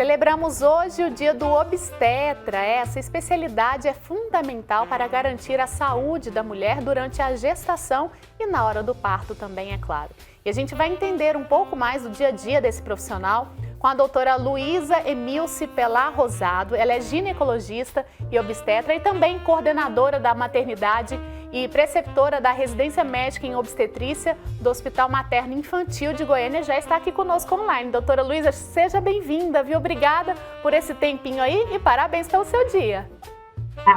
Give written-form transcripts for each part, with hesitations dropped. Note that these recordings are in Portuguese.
Celebramos hoje o Dia do Obstetra. Essa especialidade é fundamental para garantir a saúde da mulher durante a gestação e na hora do parto também, é claro. E a gente vai entender um pouco mais do dia a dia desse profissional com a doutora Luísa Emilce Pelar Rosado. Ela é ginecologista e obstetra e também coordenadora da maternidade e preceptora da residência médica em obstetrícia do Hospital Materno Infantil de Goiânia. Já está aqui conosco online. Doutora Luísa, seja bem-vinda, viu? Obrigada por esse tempinho aí e parabéns pelo seu dia.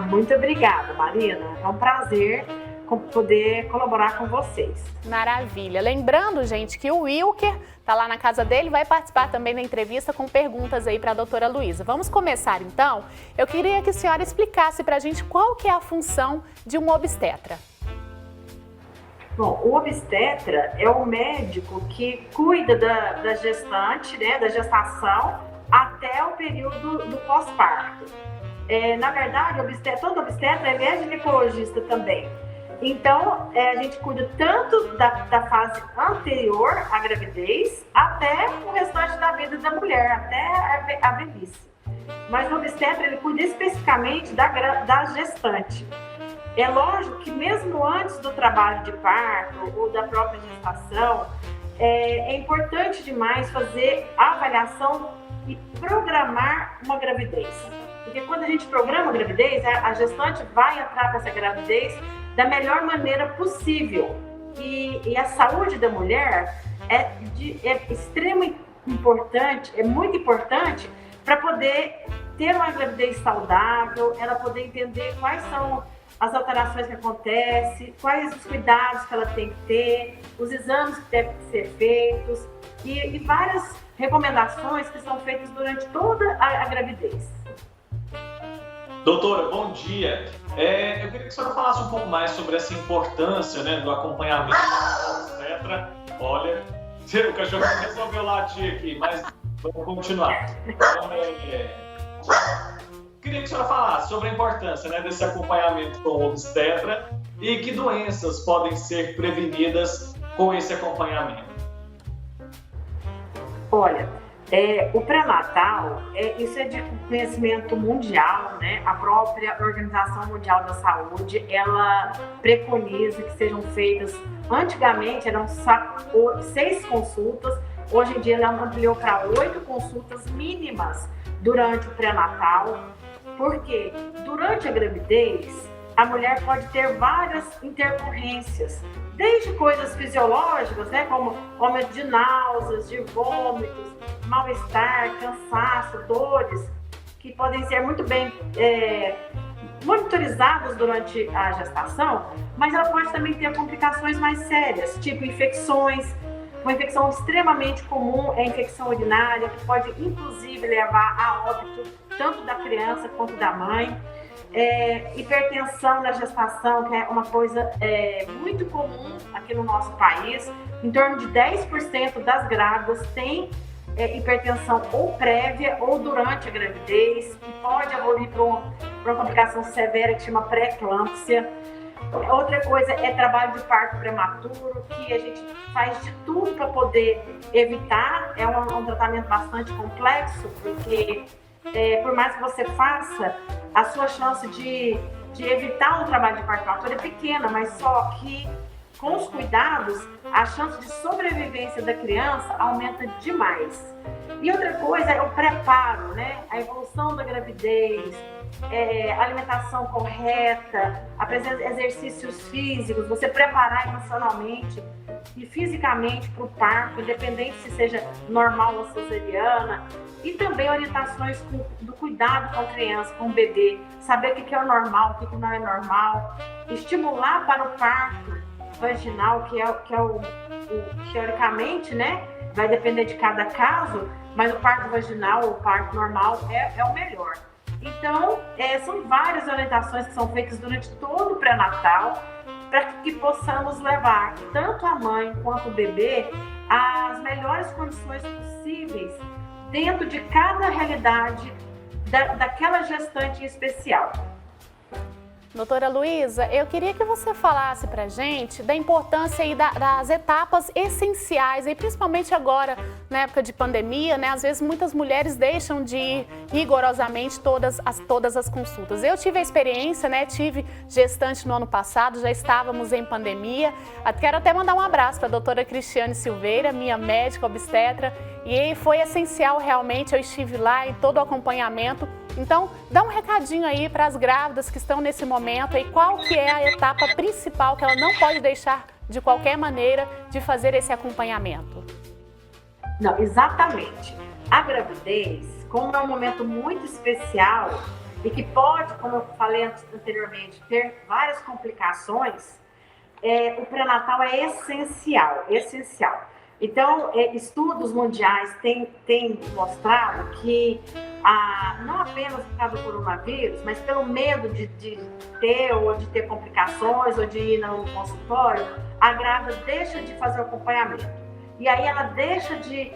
Muito obrigada, Marina. É um prazer poder colaborar com vocês. Maravilha. Lembrando, gente, que o Wilker está lá na casa dele, vai participar também da entrevista com perguntas aí para a doutora Luísa. Vamos começar então? Eu queria que a senhora explicasse para a gente qual que é a função de um obstetra. Bom, o obstetra é o médico que cuida da gestante, né, da gestação até o período do pós-parto. Na verdade, todo obstetra ele é ginecologista também. Então, a gente cuida tanto da fase anterior à gravidez até o restante da vida da mulher, até a velhice. Mas o obstetra ele cuida especificamente da gestante. É lógico que mesmo antes do trabalho de parto ou da própria gestação, é importante demais fazer a avaliação e programar uma gravidez. Porque quando a gente programa a gravidez, a gestante vai entrar para essa gravidez da melhor maneira possível. E a saúde da mulher é extremamente importante, é muito importante para poder ter uma gravidez saudável, ela poder entender quais são as alterações que acontecem, quais os cuidados que ela tem que ter, os exames que devem ser feitos e várias recomendações que são feitas durante toda a gravidez. Doutora, bom dia. Eu queria que a senhora falasse um pouco mais sobre essa importância, né, do acompanhamento da obstetra. Olha, o cachorro resolveu latir aqui, mas vamos continuar. Queria que a senhora falasse sobre a importância, né, desse acompanhamento com o obstetra e que doenças podem ser prevenidas com esse acompanhamento. Olha, o pré-natal, isso é de conhecimento mundial, né? A própria Organização Mundial da Saúde, ela preconiza que sejam feitas, antigamente eram 6 consultas, hoje em dia ela ampliou para 8 consultas mínimas durante o pré-natal, porque durante a gravidez, a mulher pode ter várias intercorrências, desde coisas fisiológicas, né, como aumento de náuseas, de vômitos, mal-estar, cansaço, dores, que podem ser muito bem monitorizadas durante a gestação, mas ela pode também ter complicações mais sérias, tipo infecções. Uma infecção extremamente comum é a infecção urinária, que pode inclusive levar a óbito tanto da criança quanto da mãe. Hipertensão na gestação, que é uma coisa muito comum aqui no nosso país. Em torno de 10% das grávidas têm hipertensão ou prévia ou durante a gravidez, e pode evoluir para uma complicação severa que chama pré-eclâmpsia. Outra coisa é trabalho de parto prematuro, que a gente faz de tudo para poder evitar. É um tratamento bastante complexo, porque por mais que você faça, a sua chance de evitar um trabalho de parto prematuro é pequena, mas só que com os cuidados, a chance de sobrevivência da criança aumenta demais. E outra coisa é o preparo, né? A evolução da gravidez, alimentação correta, a presença de exercícios físicos, você preparar emocionalmente e fisicamente para o parto, independente se seja normal ou cesariana, e também orientações do cuidado com a criança, com o bebê, saber o que é o normal, o que não é normal, estimular para o parto vaginal, que é o teoricamente, né, vai depender de cada caso, mas o parto vaginal ou o parto normal é o melhor. Então, são várias orientações que são feitas durante todo o pré-natal para que possamos levar tanto a mãe quanto o bebê às melhores condições possíveis dentro de cada realidade daquela gestante em especial. Doutora Luísa, eu queria que você falasse pra gente da importância aí das etapas essenciais, aí, principalmente agora, na época de pandemia, né? Às vezes muitas mulheres deixam de ir rigorosamente todas as consultas. Eu tive a experiência, né? Tive gestante no ano passado, já estávamos em pandemia. Quero até mandar um abraço para a doutora Cristiane Silveira, minha médica obstetra, e foi essencial realmente, eu estive lá em todo o acompanhamento. Então, dá um recadinho aí para as grávidas que estão nesse momento e qual que é a etapa principal que ela não pode deixar de qualquer maneira de fazer esse acompanhamento. Não, exatamente. A gravidez, como é um momento muito especial e que pode, como eu falei anteriormente, ter várias complicações, o pré-natal é essencial. Então, estudos mundiais têm mostrado que, não apenas por causa do coronavírus, mas pelo medo de ter complicações ou de ir no consultório, a grávida deixa de fazer o acompanhamento. E aí ela deixa de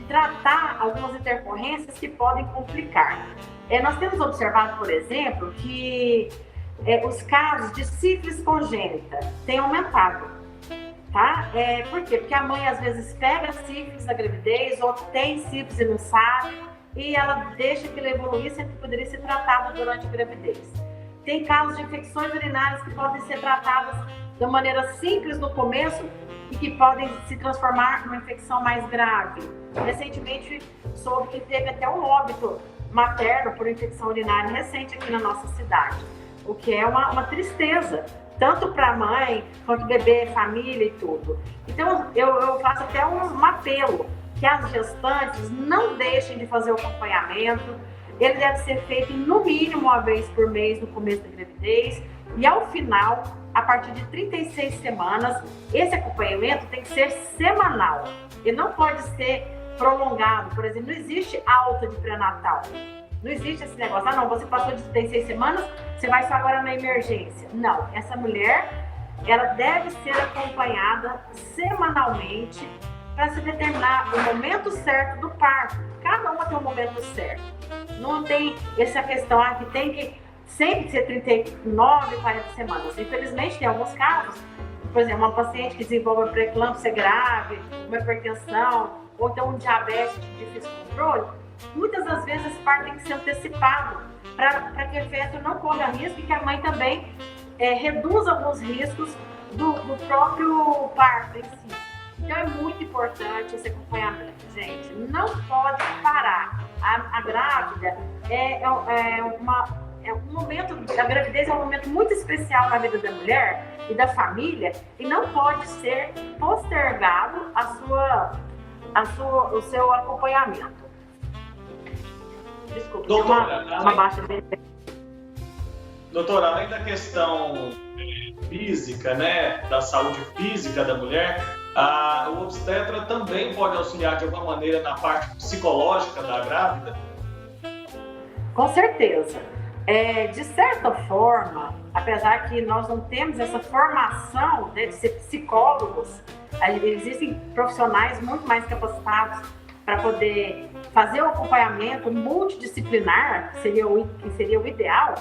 tratar algumas intercorrências que podem complicar. Nós temos observado, por exemplo, que os casos de sífilis congênita têm aumentado. Tá? Por quê? Porque a mãe às vezes pega sífilis na gravidez ou tem sífilis e não sabe e ela deixa que ele evoluísse, que poderia ser tratado durante a gravidez. Tem casos de infecções urinárias que podem ser tratadas de maneira simples no começo e que podem se transformar numa infecção mais grave. Recentemente soube que teve até um óbito materno por infecção urinária recente aqui na nossa cidade, o que é uma tristeza, tanto para a mãe, quanto bebê, família e tudo. Então, eu faço até um apelo, que as gestantes não deixem de fazer o acompanhamento. Ele deve ser feito no mínimo uma vez por mês no começo da gravidez. E ao final, a partir de 36 semanas, esse acompanhamento tem que ser semanal. Ele não pode ser prolongado. Por exemplo, não existe alta de pré-natal. Não existe esse negócio, não, você passou de 36 semanas, você vai só agora na emergência. Não, essa mulher, ela deve ser acompanhada semanalmente para se determinar o momento certo do parto. Cada uma tem um momento certo. Não tem essa questão que tem que sempre ser 39, 40 semanas. Infelizmente, tem alguns casos, por exemplo, uma paciente que desenvolve uma pré-eclâmpsia grave, uma hipertensão, ou então um diabetes de difícil controle. Muitas das vezes esse parto tem que ser antecipado para que o feto não corra risco e que a mãe também reduza alguns riscos do próprio parto em si. Então é muito importante esse acompanhamento, gente. Não pode parar. A grávida um momento, a gravidez é um momento muito especial na vida da mulher e da família e não pode ser postergado o seu acompanhamento. Desculpa, doutora, baixa. Doutora, além da questão física, né, da saúde física da mulher, o obstetra também pode auxiliar de alguma maneira na parte psicológica da grávida? Com certeza. De certa forma, apesar que nós não temos essa formação de ser psicólogos, existem profissionais muito mais capacitados para poder fazer o acompanhamento multidisciplinar, que seria o ideal.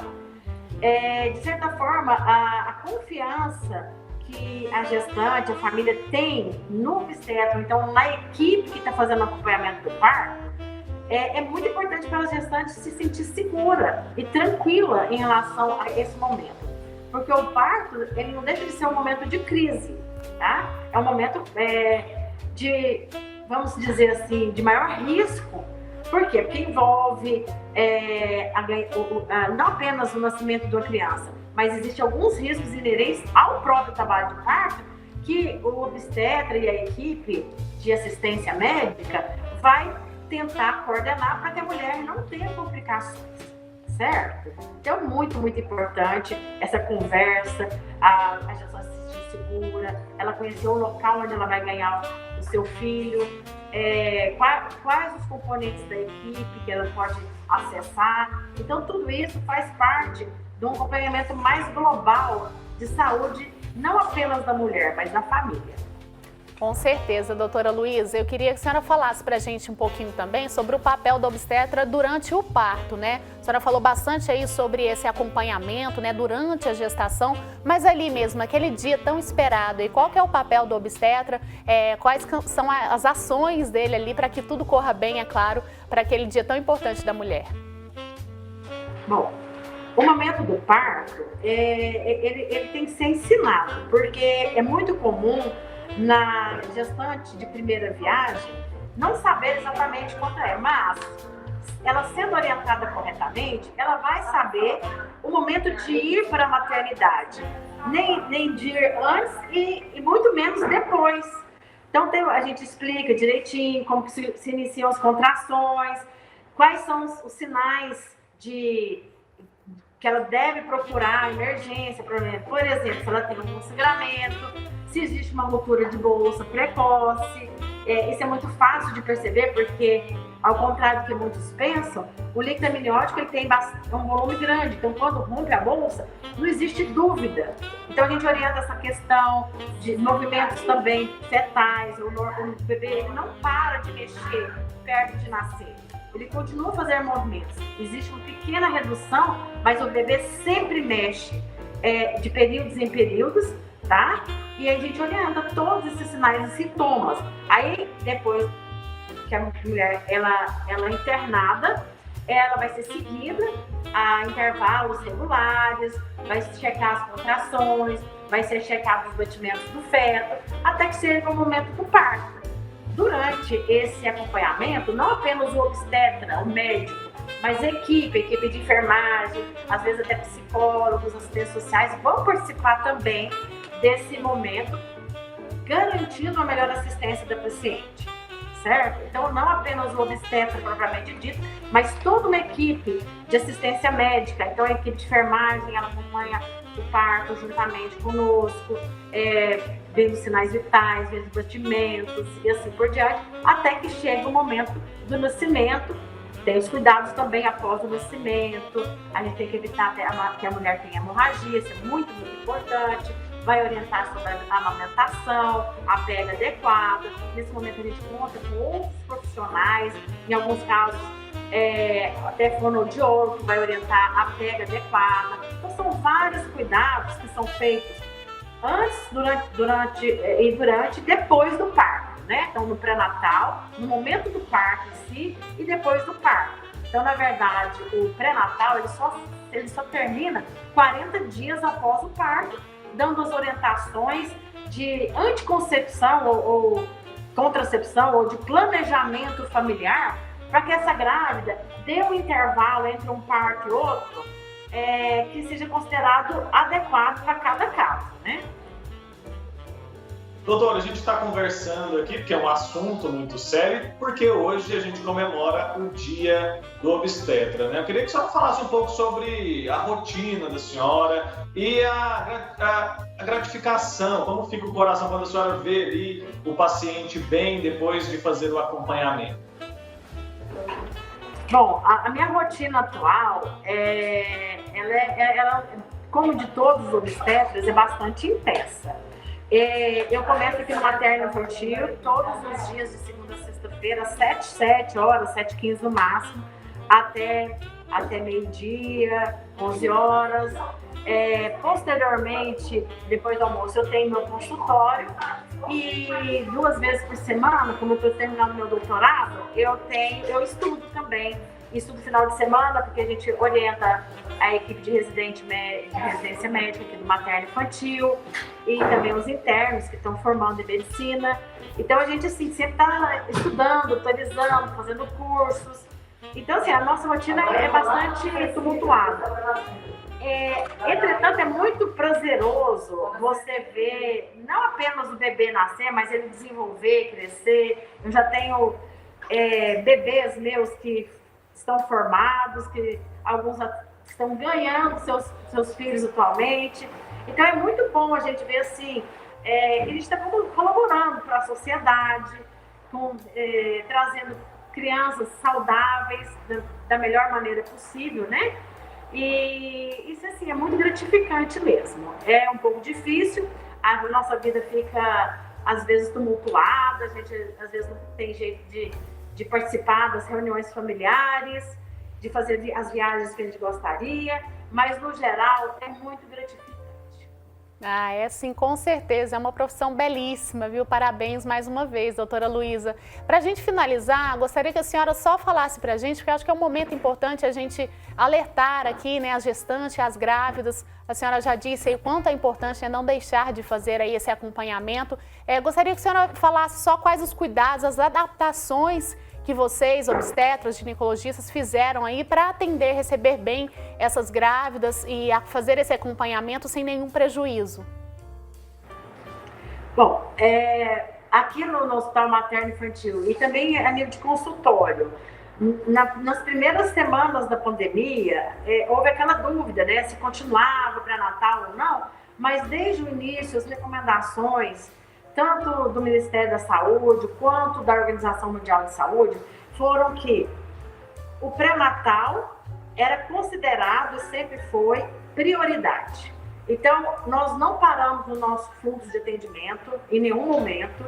De certa forma, a confiança que a gestante, a família tem no obstetra, então na equipe que está fazendo o acompanhamento do parto, é muito importante para a gestante se sentir segura e tranquila em relação a esse momento. Porque o parto, ele não deixa de ser um momento de crise, tá? É um momento de, vamos dizer assim, de maior risco. Por quê? Porque envolve não apenas o nascimento de uma criança, mas existem alguns riscos inerentes ao próprio trabalho de parto que o obstetra e a equipe de assistência médica vai tentar coordenar para que a mulher não tenha complicações, certo? Então, muito, muito importante essa conversa, a gestante se sentir segura, ela conhecer o local onde ela vai ganhar o seu filho, quais os componentes da equipe que ela pode acessar. Então, tudo isso faz parte de um acompanhamento mais global de saúde, não apenas da mulher, mas da família. Com certeza, doutora Luísa. Eu queria que a senhora falasse para a gente um pouquinho também sobre o papel da obstetra durante o parto, né? A senhora falou bastante aí sobre esse acompanhamento, né, durante a gestação, mas ali mesmo, aquele dia tão esperado, e qual que é o papel do obstetra, quais são as ações dele ali para que tudo corra bem, é claro, para aquele dia tão importante da mulher? Bom, o momento do parto, ele tem que ser ensinado, porque é muito comum na gestante de primeira viagem não saber exatamente quanto é, mas ela sendo orientada corretamente, ela vai saber o momento de ir para a maternidade, nem de ir antes e muito menos depois. Então a gente explica direitinho como que se iniciam as contrações, quais são os sinais que ela deve procurar a emergência, por exemplo, se ela tem um sangramento, se existe uma ruptura de bolsa precoce. Isso é muito fácil de perceber, porque, ao contrário do que muitos pensam, o líquido amniótico ele tem um volume grande, então quando rompe a bolsa, não existe dúvida. Então a gente orienta essa questão de movimentos também fetais, o bebê ele não para de mexer perto de nascer. Ele continua a fazer movimentos. Existe uma pequena redução, mas o bebê sempre mexe de períodos em períodos, tá? E aí a gente orienta todos esses sinais e sintomas. Aí, depois que a mulher ela é internada, ela vai ser seguida a intervalos regulares, vai checar as contrações, vai ser checado os batimentos do feto, até que chega o momento do parto. Durante esse acompanhamento, não apenas o obstetra, o médico, mas a equipe de enfermagem, às vezes até psicólogos, assistentes sociais, vão participar também desse momento, garantindo a melhor assistência da paciente, certo? Então, não apenas o obstetra propriamente dito, mas toda uma equipe de assistência médica. Então, a equipe de enfermagem, ela acompanha o parto juntamente conosco, vendo os sinais vitais, vendo os batimentos e assim por diante, até que chega o momento do nascimento. Tem os cuidados também após o nascimento, a gente tem que evitar que a mulher tenha hemorragia, isso é muito, muito importante. Vai orientar sobre a amamentação, a pega adequada. Nesse momento a gente conta com outros profissionais, em alguns casos até fonoaudiólogo, que vai orientar a pega adequada. Então são vários cuidados que são feitos antes, durante e depois do parto, né? Então no pré-natal, no momento do parto em si e depois do parto. Então, na verdade, o pré-natal ele só termina 40 dias após o parto, dando as orientações de anticoncepção ou contracepção ou de planejamento familiar, para que essa grávida dê um intervalo entre um parto e outro que seja considerado adequado para cada caso, né? Doutora, a gente está conversando aqui, porque é um assunto muito sério, porque hoje a gente comemora o Dia do Obstetra, né? Eu queria que a senhora falasse um pouco sobre a rotina da senhora e a gratificação, como fica o coração quando a senhora vê ali o paciente bem depois de fazer o acompanhamento. Bom, a minha rotina atual, ela, como de todos os obstetras, é bastante intensa. Eu começo aqui no materno infantil todos os dias de segunda a sexta-feira, às 7 horas, 7h15 no máximo, até meio-dia, 11 horas. Posteriormente, depois do almoço, eu tenho meu consultório e 2 vezes por semana, como eu estou terminando meu doutorado, eu estudo também. Estudo final de semana, porque a gente orienta a equipe de residência médica aqui do materno infantil e também os internos que estão formando em medicina. Então a gente assim, sempre está estudando, atualizando, fazendo cursos. Então assim, a nossa rotina é bastante tumultuada. Entretanto, é muito prazeroso você ver não apenas o bebê nascer, mas ele desenvolver, crescer. Eu já tenho bebês meus que estão formados, que alguns estão ganhando seus filhos atualmente. Então é muito bom a gente ver assim, que a gente está colaborando para a sociedade, trazendo crianças saudáveis da melhor maneira possível, né? E isso assim, é muito gratificante mesmo. É um pouco difícil, a nossa vida fica às vezes tumultuada, a gente às vezes não tem jeito de participar das reuniões familiares, de fazer as viagens que a gente gostaria, mas no geral é muito gratificante. Ah, é sim, com certeza, é uma profissão belíssima, viu? Parabéns mais uma vez, doutora Luísa. Para a gente finalizar, gostaria que a senhora só falasse para a gente, porque eu acho que é um momento importante a gente alertar aqui, né, as gestantes, as grávidas. A senhora já disse aí o quanto é importante, né, não deixar de fazer aí esse acompanhamento. Gostaria que a senhora falasse só quais os cuidados, as adaptações que vocês, obstetras, ginecologistas, fizeram aí para atender, receber bem essas grávidas e fazer esse acompanhamento sem nenhum prejuízo? Bom, aqui no Hospital Materno Infantil e também a nível de consultório, nas primeiras semanas da pandemia, houve aquela dúvida, né, se continuava pré-natal ou não, mas desde o início as recomendações tanto do Ministério da Saúde, quanto da Organização Mundial de Saúde, foram que o pré-natal era considerado e sempre foi prioridade. Então, nós não paramos no nosso fluxo de atendimento em nenhum momento.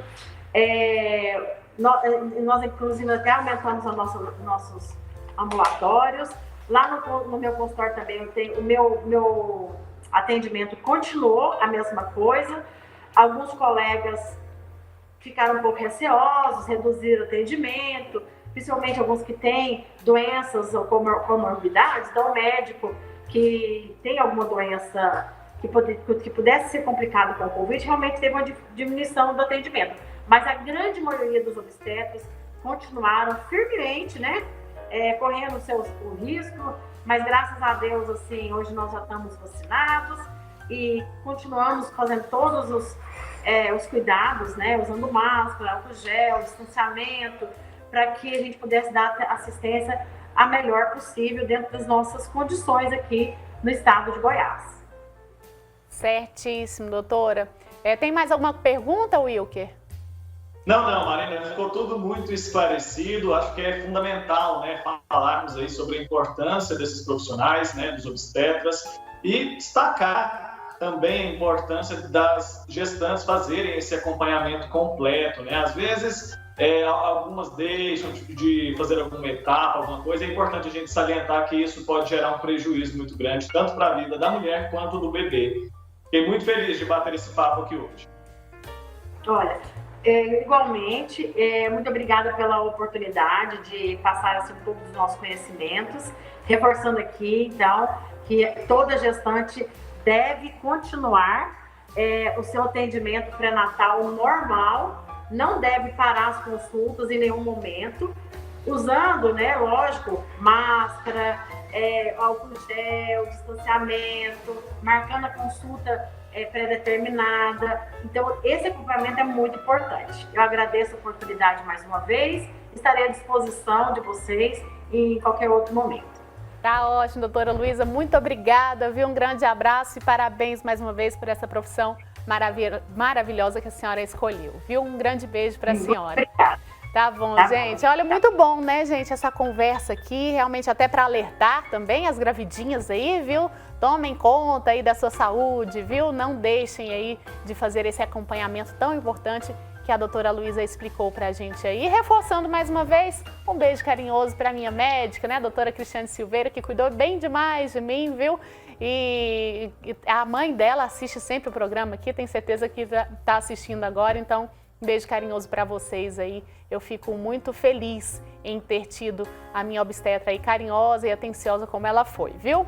Nós inclusive, até aumentamos os nossos ambulatórios. Lá no meu consultório também, o meu atendimento continuou a mesma coisa. Alguns colegas ficaram um pouco receosos, reduziram o atendimento, principalmente alguns que têm doenças ou comorbidades. Então, o médico que tem alguma doença que pudesse ser complicado com o Covid, realmente teve uma diminuição do atendimento. Mas a grande maioria dos obstetras continuaram firmemente, né, correndo o risco, mas graças a Deus, assim, hoje nós já estamos vacinados e continuamos fazendo todos os cuidados, né, usando máscara, álcool gel, distanciamento, para que a gente pudesse dar assistência a melhor possível dentro das nossas condições aqui no estado de Goiás. Certíssimo, doutora. Tem mais alguma pergunta, Wilker? Não, Marina, ficou tudo muito esclarecido. Acho que é fundamental, né, falarmos aí sobre a importância desses profissionais, né, dos obstetras, e destacar também a importância das gestantes fazerem esse acompanhamento completo, né? Às vezes, algumas deixam de fazer alguma etapa, alguma coisa. É importante a gente salientar que isso pode gerar um prejuízo muito grande, tanto para a vida da mulher quanto do bebê. Fiquei muito feliz de bater esse papo aqui hoje. Olha, igualmente, muito obrigada pela oportunidade de passar assim, um pouco dos nossos conhecimentos, reforçando aqui, então, que toda gestante deve continuar o seu atendimento pré-natal normal, não deve parar as consultas em nenhum momento, usando, né, lógico, máscara, álcool gel, distanciamento, marcando a consulta pré-determinada. Então, esse acompanhamento é muito importante. Eu agradeço a oportunidade mais uma vez, estarei à disposição de vocês em qualquer outro momento. Tá ótimo, doutora Luísa, muito obrigada, viu? Um grande abraço e parabéns mais uma vez por essa profissão maravilhosa que a senhora escolheu, viu? Um grande beijo para a senhora. Obrigada. Tá bom, gente. Olha, muito bom, né, gente, essa conversa aqui, realmente até para alertar também as gravidinhas aí, viu? Tomem conta aí da sua saúde, viu? Não deixem aí de fazer esse acompanhamento tão importante que a doutora Luísa explicou pra gente aí. E reforçando mais uma vez, um beijo carinhoso pra minha médica, né, a doutora Cristiane Silveira, que cuidou bem demais de mim, viu? E a mãe dela assiste sempre o programa aqui, tenho certeza que tá assistindo agora, então um beijo carinhoso para vocês aí. Eu fico muito feliz em ter tido a minha obstetra aí carinhosa e atenciosa como ela foi, viu?